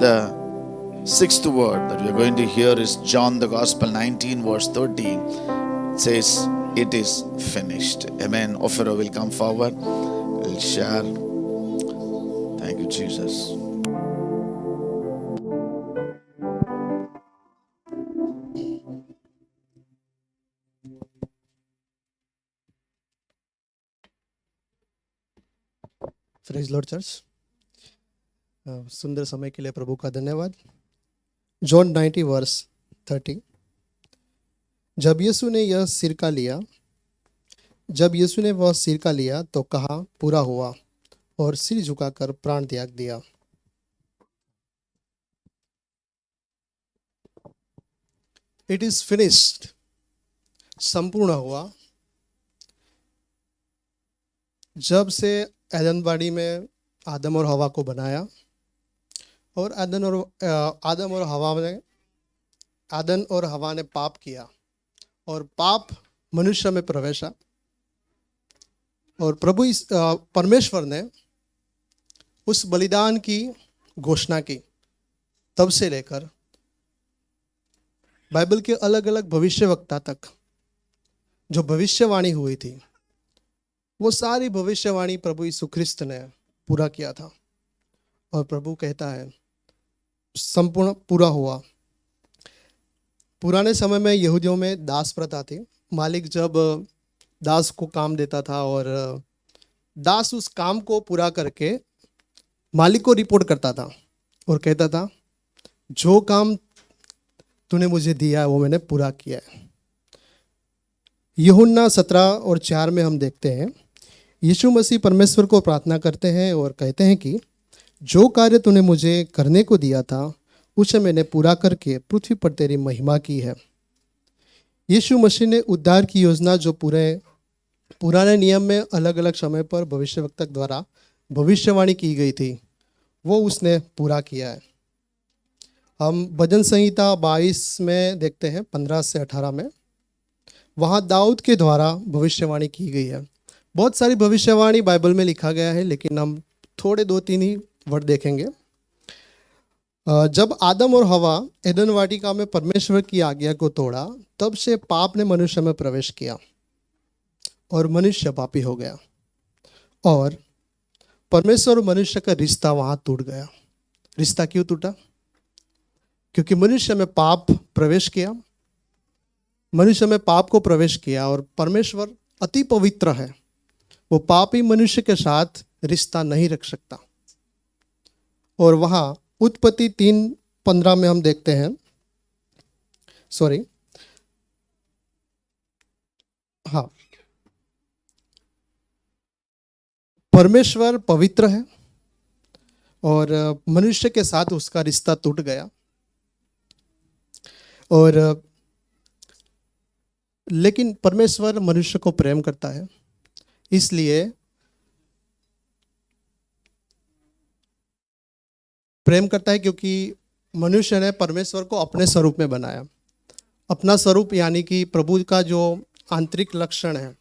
The sixth word that we are going to hear is John the Gospel 19 verse 30. It says, it is finished. Amen. Ophiro will come forward. We'll share. Thank you, Jesus. Praise Lord church. सुंदर समय के लिए प्रभु का धन्यवाद। John 90 verse 30। जब यीशु ने वह सिरका लिया तो कहा, पूरा हुआ, और सिर झुकाकर प्राण त्याग दिया। इट इज फिनिश्ड, संपूर्ण हुआ। जब से एदनबाड़ी में आदम और हवा को बनाया और आदम और हवा ने पाप किया और पाप मनुष्य में प्रवेशा, और परमेश्वर ने उस बलिदान की घोषणा की। तब से लेकर बाइबल के अलग अलग भविष्यवक्ता तक जो भविष्यवाणी हुई थी, वो सारी भविष्यवाणी प्रभु यीशु ख्रिस्त ने पूरा किया था। और प्रभु कहता है संपूर्ण पूरा हुआ। पुराने समय में यहूदियों में दास प्रथा थी। मालिक जब दास को काम देता था और दास उस काम को पूरा करके मालिक को रिपोर्ट करता था और कहता था, जो काम तूने मुझे दिया है वो मैंने पूरा किया है। यूहन्ना 17:4 में हम देखते हैं, यीशु मसीह परमेश्वर को प्रार्थना करते हैं और कहते हैं कि जो कार्य तूने मुझे करने को दिया था उसे मैंने पूरा करके पृथ्वी पर तेरी महिमा की है। यीशु मसीह ने उद्धार की योजना जो पुराने नियम में अलग अलग समय पर भविष्यवक्ता द्वारा भविष्यवाणी की गई थी, वो उसने पूरा किया है। हम भजन संहिता 22 में देखते हैं 15 से 18 में, वहाँ दाऊद के द्वारा भविष्यवाणी की गई है। बहुत सारी भविष्यवाणी बाइबल में लिखा गया है, लेकिन हम थोड़े 2-3 ही वर्ड देखेंगे। जब आदम और हवा एदन वाटिका में परमेश्वर की आज्ञा को तोड़ा, तब से पाप ने मनुष्य में प्रवेश किया और मनुष्य पापी हो गया, और परमेश्वर और मनुष्य का रिश्ता वहाँ टूट गया। रिश्ता क्यों टूटा? क्योंकि मनुष्य में पाप प्रवेश किया। मनुष्य में पाप को प्रवेश किया और परमेश्वर अति पवित्र है, वो पापी मनुष्य के साथ रिश्ता नहीं रख सकता। और वहाँ उत्पत्ति 3:15 में हम देखते हैं, परमेश्वर पवित्र है और मनुष्य के साथ उसका रिश्ता टूट गया। और लेकिन परमेश्वर मनुष्य को प्रेम करता है, इसलिए प्रेम करता है क्योंकि मनुष्य ने परमेश्वर को अपने स्वरूप में बनाया। अपना स्वरूप यानी कि प्रभु का जो आंतरिक लक्षण है,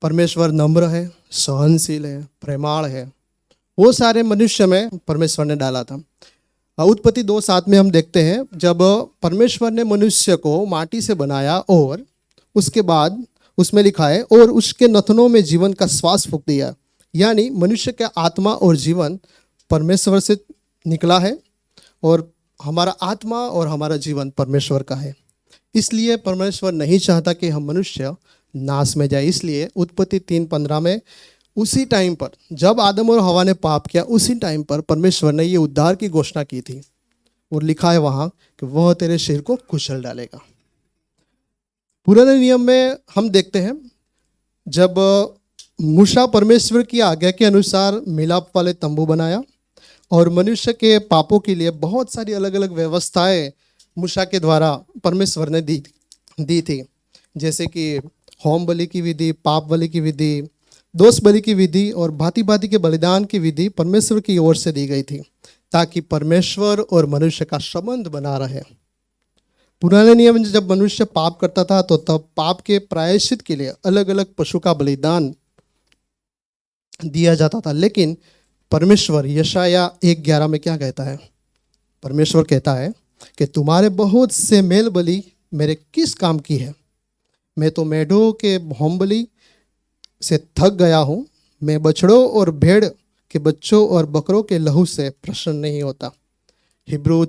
परमेश्वर नम्र है, सहनशील है, प्रेमाळ है, वो सारे मनुष्य में परमेश्वर ने डाला था। उत्पत्ति 2:7 में हम देखते हैं, जब परमेश्वर ने मनुष्य को माटी से बनाया और उसके बाद उसमें लिखा है, और उसके नथनों में जीवन का श्वास फूंक दिया। यानी मनुष्य का आत्मा और जीवन परमेश्वर से निकला है और हमारा आत्मा और हमारा जीवन परमेश्वर का है। इसलिए परमेश्वर नहीं चाहता कि हम मनुष्य नाश में जाए। इसलिए उत्पत्ति 3:15 में उसी टाइम पर जब आदम और हवा ने पाप किया, उसी टाइम पर परमेश्वर ने ये उद्धार की घोषणा की थी और लिखा है वहाँ कि वह तेरे शरीर को कुचल डालेगा। पुराने नियम में हम देखते हैं, जब मूसा परमेश्वर की आज्ञा के अनुसार मिलाप वाले तंबू बनाया और मनुष्य के पापों के लिए बहुत सारी अलग अलग व्यवस्थाएं मूसा के द्वारा परमेश्वर ने दी थी, जैसे कि होम बलि की विधि, पाप बलि की विधि, दोष बलि की विधि और भांति भांति के बलिदान की विधि परमेश्वर की ओर से दी गई थी, ताकि परमेश्वर और मनुष्य का संबंध बना रहे। पुराने नियम में जब मनुष्य पाप करता था तो तब पाप के प्रायश्चित के लिए अलग अलग पशु का बलिदान दिया जाता था। लेकिन परमेश्वर यशाया 1:11 में क्या कहता है? परमेश्वर कहता है कि तुम्हारे बहुत से मेल बलि मेरे किस काम की है? मैं तो मेढ़ों के होमबलि से थक गया हूँ। मैं बछड़ों और भेड़ के बच्चों और बकरों के लहू से प्रसन्न नहीं होता। हिब्रू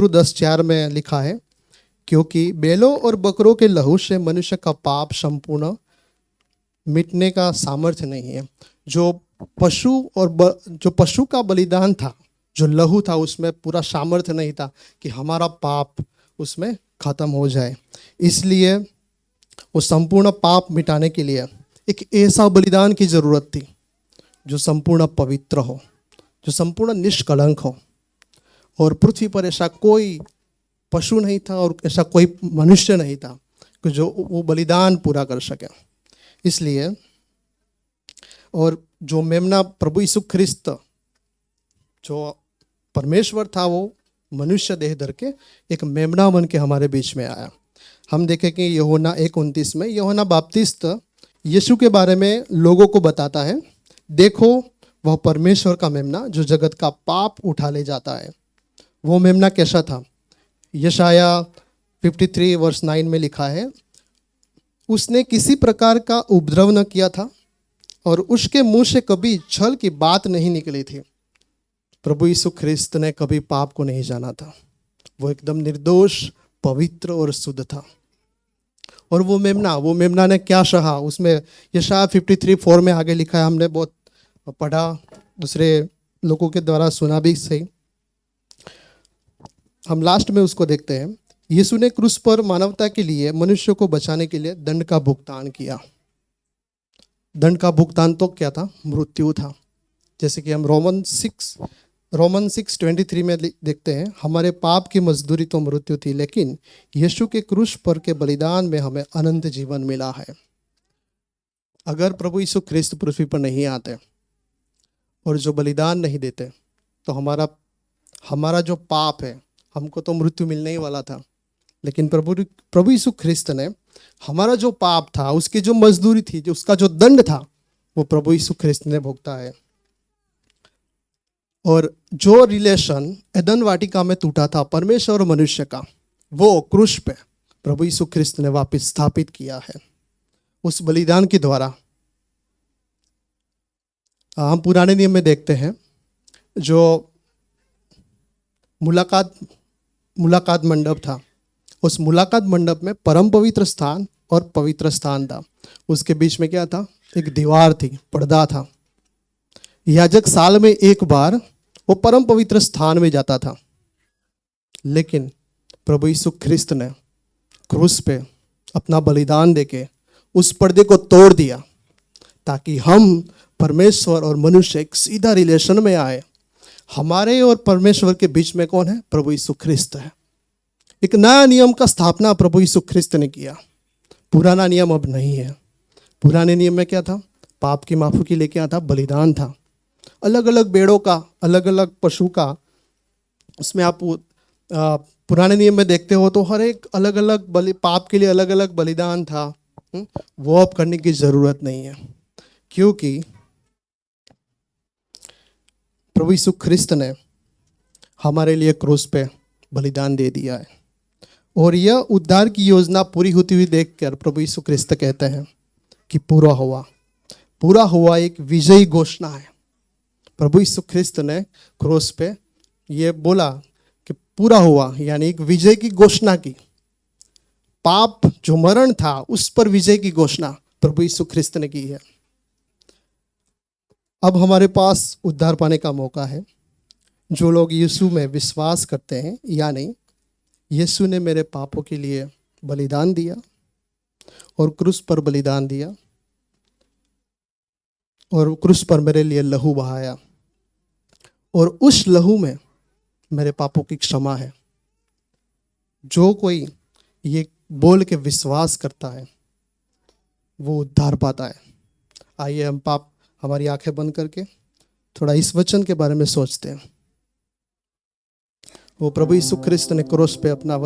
10:4 में लिखा है, क्योंकि बैलों और बकरों के लहू से मनुष्य का पाप संपूर्ण मिटने का सामर्थ्य नहीं है। जो पशु का बलिदान था, जो लहू था, उसमें पूरा सामर्थ्य नहीं था कि हमारा पाप उसमें खत्म हो जाए। इसलिए वो संपूर्ण पाप मिटाने के लिए एक ऐसा बलिदान की जरूरत थी जो संपूर्ण पवित्र हो, जो संपूर्ण निष्कलंक हो। और पृथ्वी पर ऐसा कोई पशु नहीं था और ऐसा कोई मनुष्य नहीं था कि जो वो बलिदान पूरा कर सके। इसलिए और जो मेमना प्रभु यीशु ख्रिस्त जो परमेश्वर था, वो मनुष्य देह धर के एक मेमना बन के हमारे बीच में आया। हम देखें कि यूहन्ना 1:29 में यूहन्ना बपतिस्ता यीशु के बारे में लोगों को बताता है, देखो वह परमेश्वर का मेमना जो जगत का पाप उठा ले जाता है। वो मेमना कैसा था? यशाया 53:9 में लिखा है, उसने किसी प्रकार का उपद्रव न किया था और उसके मुंह से कभी छल की बात नहीं निकली थी। प्रभु यीशु ख्रिस्त ने कभी पाप को नहीं जाना था। वो एकदम निर्दोष, पवित्र और शुद्ध था। और वो मेमना ने क्या सहा, उसमें यशाया 53:4 में आगे लिखा है, हमने बहुत पढ़ा, दूसरे लोगों के द्वारा सुना भी सही। हम लास्ट में उसको देखते हैं। यीशु ने क्रूस पर मानवता के लिए, मनुष्य को बचाने के लिए दंड का भुगतान किया। दंड का भुगतान तो क्या था? मृत्यु था। जैसे कि हम रोमन 6:23 में देखते हैं, हमारे पाप की मजदूरी तो मृत्यु थी, लेकिन यीशु के क्रूस पर के बलिदान में हमें अनंत जीवन मिला है। अगर प्रभु यीशु ख्रिस्त पृथ्वी पर नहीं आते और जो बलिदान नहीं देते तो हमारा जो पाप है, हमको तो मृत्यु मिलने ही वाला था। लेकिन प्रभु यीशु ख्रिस्त ने हमारा जो पाप था, उसकी जो मजदूरी थी, जो उसका जो दंड था, वो प्रभु यीशु ख्रिस्त ने भुगता है। और जो रिलेशन एदन वाटिका में टूटा था परमेश्वर और मनुष्य का, वो क्रूस पे प्रभु यीशु ख्रिस्त ने वापस स्थापित किया है उस बलिदान के द्वारा। हम पुराने नियम में देखते हैं, जो मुलाकात मंडप था, उस मुलाकात मंडप में परम पवित्र स्थान और पवित्र स्थान था। उसके बीच में क्या था? एक दीवार थी, पर्दा था। याजक साल में एक बार वो परम पवित्र स्थान में जाता था। लेकिन प्रभु यीशु ख्रिस्त ने क्रूस पे अपना बलिदान देके उस पर्दे को तोड़ दिया, ताकि हम परमेश्वर और मनुष्य एक सीधा रिलेशन में आए। हमारे और परमेश्वर के बीच में कौन है? प्रभु यीशु ख्रिस्त है। एक नया नियम का स्थापना प्रभु यीशु ख्रिस्त ने किया। पुराना नियम अब नहीं है। पुराने नियम में क्या था? पाप की माफी के लिए क्या था? बलिदान था। अलग अलग भेड़ों का, अलग अलग पशु का, उसमें आप पुराने नियम में देखते हो तो हर एक अलग अलग पाप के लिए अलग अलग बलिदान था। वो अब करने की जरूरत नहीं है, क्योंकि प्रभु यीशु ख्रिस्त ने हमारे लिए क्रूस पे बलिदान दे दिया है। और यह उद्धार की योजना पूरी होती हुई देखकर प्रभु यीशु ख्रिस्त कहते हैं कि पूरा हुआ। पूरा हुआ एक विजयी घोषणा है। प्रभु यीशु ख्रिस्त ने क्रूस पे ये बोला कि पूरा हुआ, यानी एक विजय की घोषणा की। पाप जो मरण था, उस पर विजय की घोषणा प्रभु यीशु ख्रिस्त ने की है। अब हमारे पास उद्धार पाने का मौका है। जो लोग यीशु में विश्वास करते हैं, यानी यीशु ने मेरे पापों के लिए बलिदान दिया और क्रूस पर बलिदान दिया और क्रूस पर मेरे लिए लहू बहाया, और उस लहू में मेरे पापों की क्षमा है। जो कोई ये बोल के विश्वास करता है, वो उद्धार पाता है। आइए हम हमारी आंखें बंद करके थोड़ा इस वचन के बारे में सोचते हैं। वो प्रभु यीशु ख्रिस्त ने क्रूस पे अपना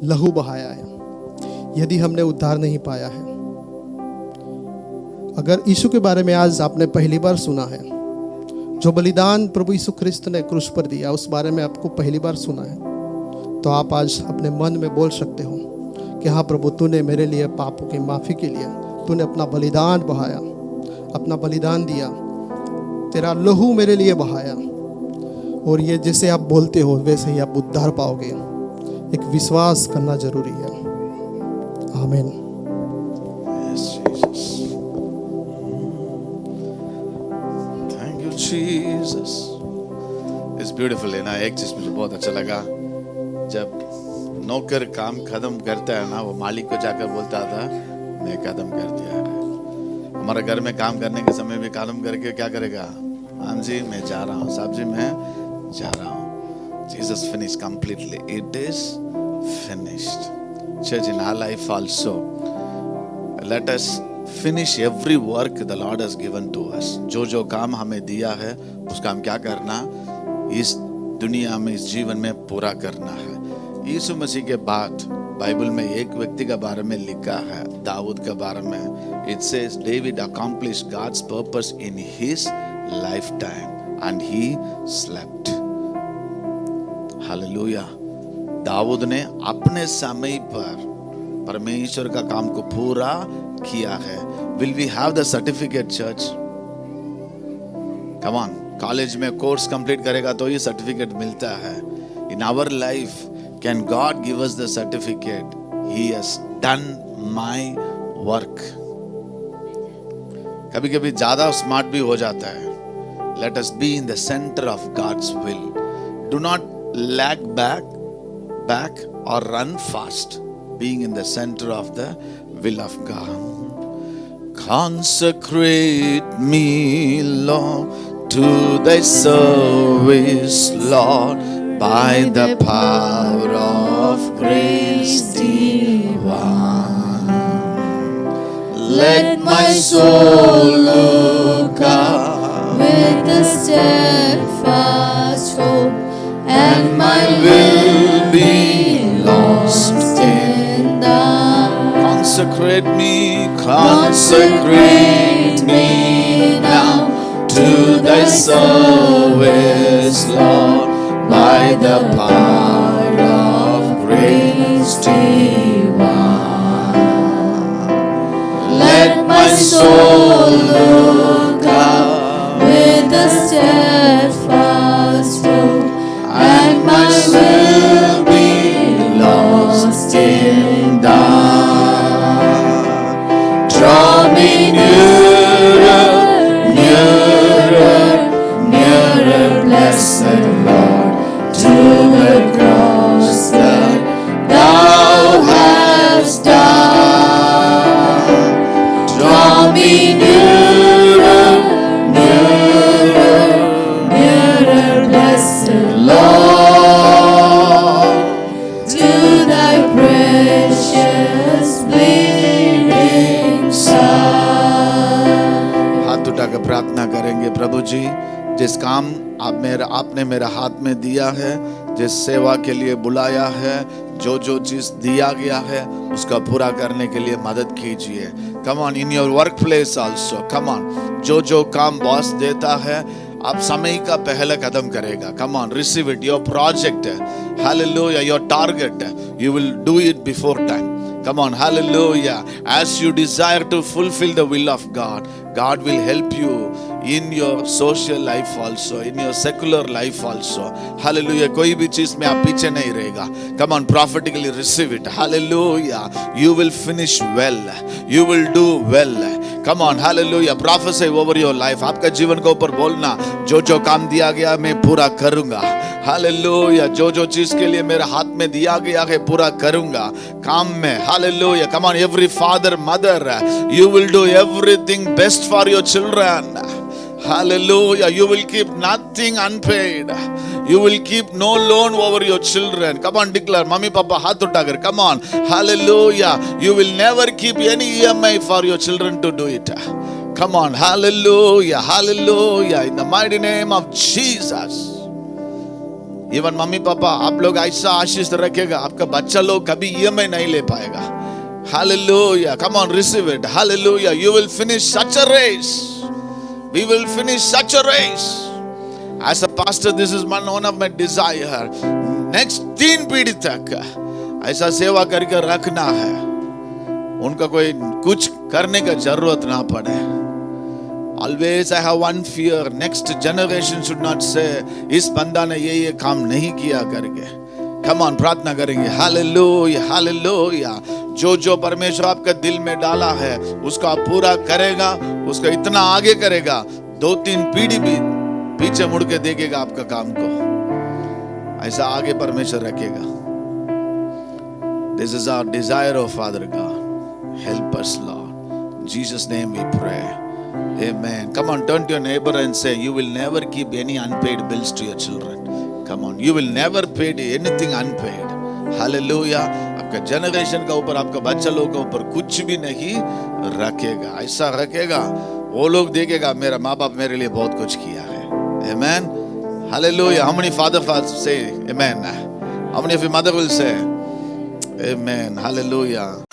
लहू बहाया है। यदि हमने उद्धार नहीं पाया है, अगर यीशु के बारे में आज आपने पहली बार सुना है, जो बलिदान प्रभु यीशु ख्रिस्त ने क्रूस पर दिया, उस बारे में आपको पहली बार सुना है, तो आप आज अपने मन में बोल सकते हो कि हाँ प्रभु, तूने मेरे लिए पापों की माफ़ी के लिए तूने अपना बलिदान बहाया, अपना बलिदान दिया, तेरा लहू मेरे लिए बहाया। और ये जैसे आप बोलते हो वैसे ही आप उद्धार पाओगे। एक विश्वास करना जरूरी है। आमीन। Yes, Jesus. Thank you, Jesus. It's beautiful है ना। एक चीज मुझे बहुत अच्छा लगा, जब नौकर काम खत्म करता है ना, वो मालिक को जाकर बोलता था मैं खत्म कर दिया है। हमारे घर में काम करने के समय भी खत्म करके क्या करेगा? हाँ जी मैं जा रहा हूँ, साहब जी मैं जा रहा हूँ। Jesus finished completely. It is finished. Church, in our life also, let us finish every work the Lord has given to us. जो जो काम हमें दिया है उसका हम क्या करना, इस दुनिया में, इस जीवन में पूरा करना है। यीशु मसीह के बाद बाइबल में एक व्यक्ति के बारे में लिखा है, दाऊद के बारे में। It says David accomplished God's purpose in his lifetime and he slept. Hallelujah. Dawood ने अपने समय पर परमेश्वर का काम को पूरा किया है। Will we have the certificate, church? Come on. College में कोर्स कंप्लीट करेगा तो ये सर्टिफिकेट मिलता है। In our life, can God give us the certificate? He has done my work. कभी कभी ज्यादा स्मार्ट भी हो जाता है। Let us be in the center of God's will. Do not lag back or run fast. Being in the center of the will of God. Consecrate me, Lord, to thy service, Lord, by the power of grace divine. Let my soul look up with a steadfast hope, and my will be lost in thou. Consecrate me now to thy service, Lord, by the power of grace divine. Let my soul look up With a steadfast hope, and my will be lost in thou. Draw me nearer, blessed Lord, to the cross that thou hast done. Draw me nearer, blessed Lord, to thy precious bleeding Son. हाथ उठाकर प्रार्थना करेंगे। प्रभु जी, जिस काम आपने मेरा हाथ में दिया है, जिस सेवा के लिए बुलाया है, जो जो चीज दिया गया है उसका पूरा करने के लिए मदद कीजिए। Come on, in your work place also, come on, जो जो काम बॉस देता है आप समय का पहला कदम करेगा। Come on, receive it. Your project है, हालेलुया, योर टारगेट है, you will do it before time. Come on, hallelujah. As you desire to fulfill the will of God, God will help you in your social life also, in your secular life also. Hallelujah. कोई भी चीज में आप पीछे नहीं रहेगा। Come on, prophetically receive it. Hallelujah. You will finish well. You will do well. Come on, hallelujah. Prophesy over your life. आपका जीवन के ऊपर बोलना, जो जो काम दिया गया मैं पूरा करूंगा। हालेलुया, जो जो चीज के लिए मेरे हाथ में दिया गया है पूरा करूंगा काम में। Hallelujah, come on, every father mother, you will do everything best for your children. Hallelujah. You will keep nothing unpaid. You will keep no loan over your children. Come on, declare. Mummy, Papa, हाथ उठाकर. Come on. Hallelujah. You will never keep any EMI for your children to do it. Come on. Hallelujah. Hallelujah. In the mighty name of Jesus. Even mummy papa, आप लोग ऐसा आशीष रखेगा, आपका बच्चा लोग कभी EMI नहीं ले पाएगा। Hallelujah. Come on, receive it. Hallelujah. You will finish such a race. We will finish such a race. As a pastor, this is one of my desire. Next 3 पीढ़ी तक ऐसा सेवा करके रखना है, उनका कोई कुछ करने का जरूरत ना पड़े. Always I have one fear. Next generation should not say इस बंदा ने ये काम नहीं किया करके. Come on, प्रार्थना करेंगे. Hallelujah, hallelujah. जो परमेश्वर आपका दिल में डाला है उसको आप पूरा करेगा, उसको इतना आगे करेगा, 2-3 पीढ़ी भी पीछे मुड़ के देखेगा आपका काम को. ऐसा आगे परमेश्वर रखेगा. This is our desire, oh Father God. Help us, Lord. In Jesus' name we pray. Amen. Come on, turn to your neighbor and say, you will never keep any unpaid bills to your children. Come on, you will never pay anything unpaid. Hallelujah. आपका generation का ऊपर, आपका बच्चा लोग के ऊपर कुछ भी नहीं रखेगा. ऐसा रखेगा, वो लोग देखेगा मेरा माँ बाप मेरे लिए बहुत कुछ किया है. Amen. Hallelujah. How many fathers say amen? How many of your mother will say amen? Hallelujah.